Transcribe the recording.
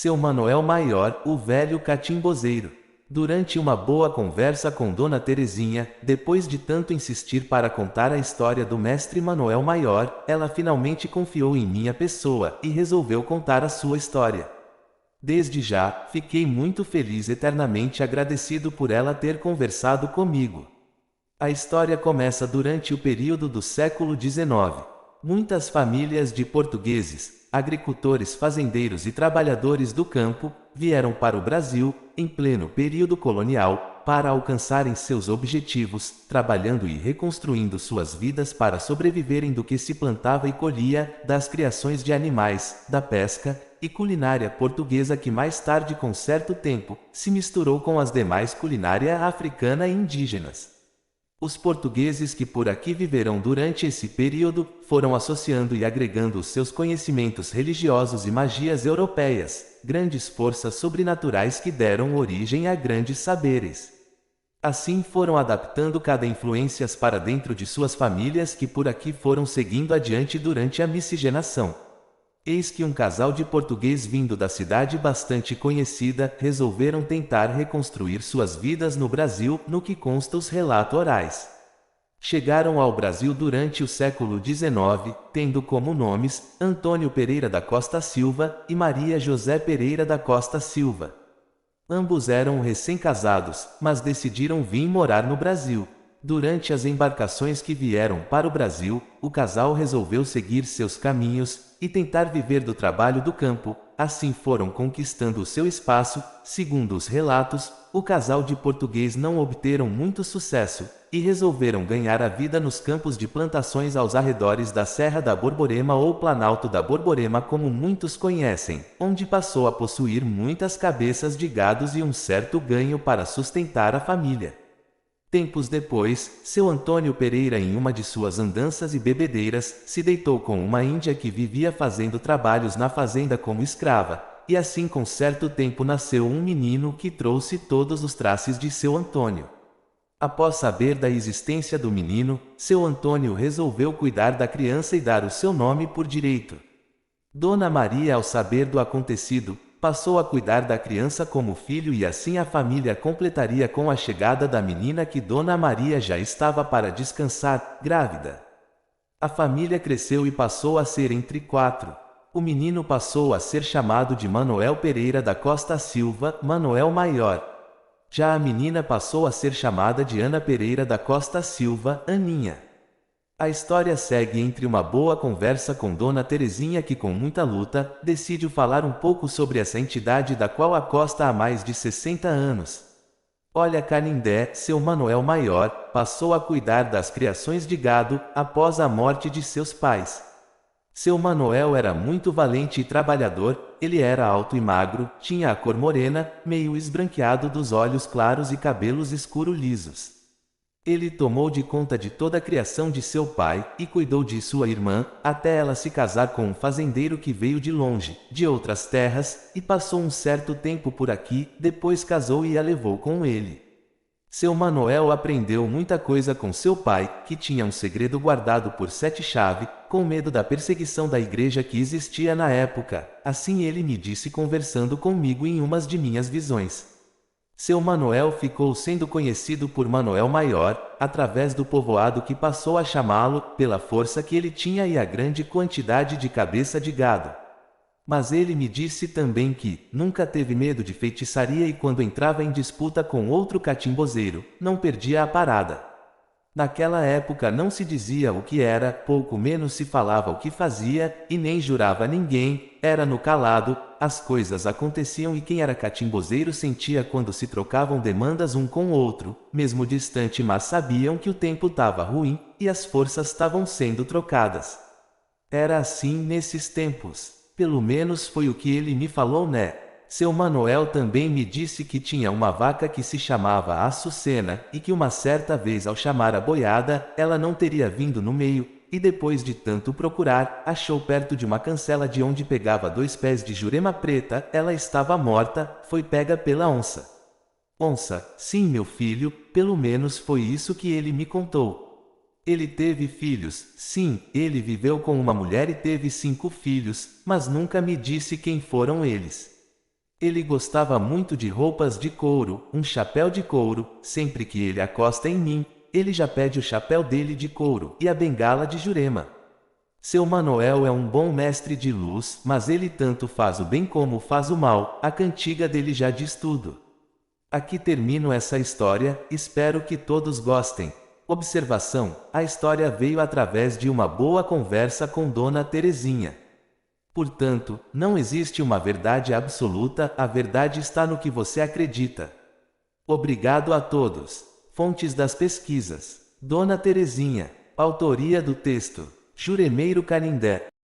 Seu Manoel Maior, o velho catimbozeiro. Durante uma boa conversa com Dona Terezinha, depois de tanto insistir para contar a história do mestre Manoel Maior, ela finalmente confiou em minha pessoa e resolveu contar a sua história. Desde já, fiquei muito feliz, eternamente agradecido por ela ter conversado comigo. A história começa durante o período do século XIX. Muitas famílias de portugueses, agricultores, fazendeiros e trabalhadores do campo, vieram para o Brasil, em pleno período colonial, para alcançarem seus objetivos, trabalhando e reconstruindo suas vidas para sobreviverem do que se plantava e colhia, das criações de animais, da pesca e culinária portuguesa que mais tarde, com certo tempo, se misturou com as demais culinária africana e indígenas. Os portugueses que por aqui viveram durante esse período, foram associando e agregando os seus conhecimentos religiosos e magias europeias, grandes forças sobrenaturais que deram origem a grandes saberes. Assim foram adaptando cada influências para dentro de suas famílias que por aqui foram seguindo adiante durante a miscigenação. Eis que um casal de português vindo da cidade bastante conhecida, resolveram tentar reconstruir suas vidas no Brasil, no que consta os relatos orais. Chegaram ao Brasil durante o século XIX, tendo como nomes, Antônio Pereira da Costa Silva, e Maria José Pereira da Costa Silva. Ambos eram recém-casados, mas decidiram vir morar no Brasil. Durante as embarcações que vieram para o Brasil, o casal resolveu seguir seus caminhos e tentar viver do trabalho do campo. Assim foram conquistando o seu espaço. Segundo os relatos, o casal de português não obteram muito sucesso e resolveram ganhar a vida nos campos de plantações aos arredores da Serra da Borborema ou Planalto da Borborema, como muitos conhecem, onde passou a possuir muitas cabeças de gados e um certo ganho para sustentar a família. Tempos depois, seu Antônio Pereira, em uma de suas andanças e bebedeiras, se deitou com uma índia que vivia fazendo trabalhos na fazenda como escrava, e assim com certo tempo nasceu um menino que trouxe todos os traços de seu Antônio. Após saber da existência do menino, seu Antônio resolveu cuidar da criança e dar o seu nome por direito. Dona Maria, ao saber do acontecido, passou a cuidar da criança como filho, e assim a família completaria com a chegada da menina que Dona Maria já estava para descansar, grávida. A família cresceu e passou a ser entre quatro. O menino passou a ser chamado de Manoel Pereira da Costa Silva, Manoel Maior. Já a menina passou a ser chamada de Ana Pereira da Costa Silva, Aninha. A história segue entre uma boa conversa com Dona Terezinha, que com muita luta, decidiu falar um pouco sobre essa entidade da qual acosta há mais de 60 anos. Olha, Canindé, seu Manoel Maior, passou a cuidar das criações de gado, após a morte de seus pais. Seu Manoel era muito valente e trabalhador, ele era alto e magro, tinha a cor morena, meio esbranqueado dos olhos claros e cabelos escuro lisos. Ele tomou de conta de toda a criação de seu pai, e cuidou de sua irmã, até ela se casar com um fazendeiro que veio de longe, de outras terras, e passou um certo tempo por aqui, depois casou e a levou com ele. Seu Manoel aprendeu muita coisa com seu pai, que tinha um segredo guardado por 7 chaves, com medo da perseguição da igreja que existia na época. Assim ele me disse conversando comigo em umas de minhas visões. Seu Manoel ficou sendo conhecido por Manoel Maior, através do povoado que passou a chamá-lo, pela força que ele tinha e a grande quantidade de cabeça de gado. Mas ele me disse também que nunca teve medo de feitiçaria, e quando entrava em disputa com outro catimbozeiro, não perdia a parada. Naquela época não se dizia o que era, pouco menos se falava o que fazia, e nem jurava ninguém, era no calado. As coisas aconteciam e quem era catimbozeiro sentia quando se trocavam demandas um com o outro, mesmo distante, mas sabiam que o tempo estava ruim, e as forças estavam sendo trocadas. Era assim nesses tempos, pelo menos foi o que ele me falou, né? Seu Manoel também me disse que tinha uma vaca que se chamava Açucena, e que uma certa vez ao chamar a boiada, ela não teria vindo no meio, e depois de tanto procurar, achou perto de uma cancela de onde pegava 2 pés de jurema preta. Ela estava morta, foi pega pela onça. Onça, sim, meu filho, pelo menos foi isso que ele me contou. Ele teve filhos, sim, ele viveu com uma mulher e teve 5 filhos, mas nunca me disse quem foram eles. Ele gostava muito de roupas de couro, um chapéu de couro, sempre que ele acosta em mim, ele já pede o chapéu dele de couro e a bengala de Jurema. Seu Manoel é um bom mestre de luz, mas ele tanto faz o bem como faz o mal, a cantiga dele já diz tudo. Aqui termino essa história, espero que todos gostem. Observação: a história veio através de uma boa conversa com Dona Terezinha. Portanto, não existe uma verdade absoluta, a verdade está no que você acredita. Obrigado a todos. Fontes das pesquisas: Dona Terezinha. Autoria do texto: Juremeiro Canindé.